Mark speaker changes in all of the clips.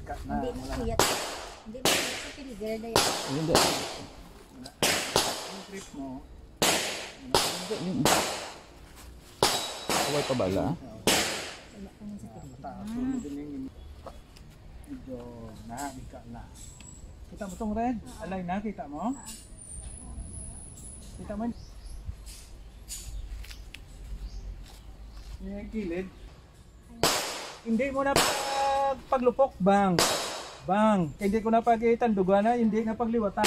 Speaker 1: bika na.
Speaker 2: Hindi na kuyat. Hindi na kuyat sa piligar na yan.
Speaker 3: Hindi.
Speaker 1: Yung trip mo.
Speaker 3: Away pa bala?
Speaker 2: Wala ka man sa piligar.
Speaker 1: Taas mo din yung medyo bika na. Kita mo itong red? Alay na, kita mo? Kita mo? Yung kilid. Hindi mo na paglupok, bang. Bang. Hindi ko na pag-itandugan na, hindi na pagliwatan.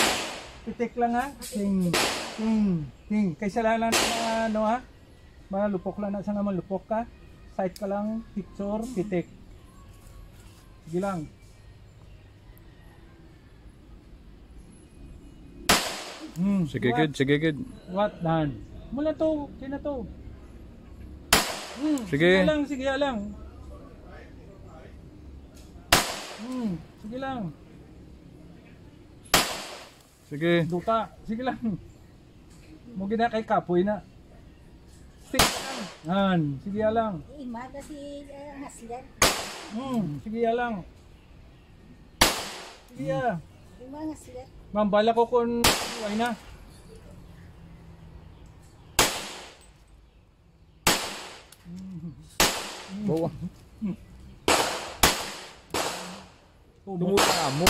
Speaker 1: Titik lang ha. Ting. Ting. Ting. Kaysa lang na ano ha. Malupok lang na sa nga malupok ka. Sight ka lang, picture, titik. Sige lang.
Speaker 3: Sige good, sige good.
Speaker 1: What done? Mula to, kina to.
Speaker 3: Sige.
Speaker 1: Sige lang. Sige lang.
Speaker 3: Sige.
Speaker 1: Duta, sige lang. Mo gina kay kapoy na. Sige lang. Han, sige lang.
Speaker 2: Imaga si Haslan.
Speaker 1: Sige lang. Sige ya.
Speaker 2: Imaga Haslan.
Speaker 1: Mambala ko kung ay na.
Speaker 3: Bawa. Dumudamo.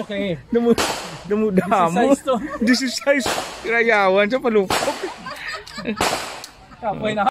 Speaker 1: Okay.
Speaker 3: Dumudamo.
Speaker 1: 16 to.
Speaker 3: 16. Kirayawan sa palupok.
Speaker 1: Kapoy na.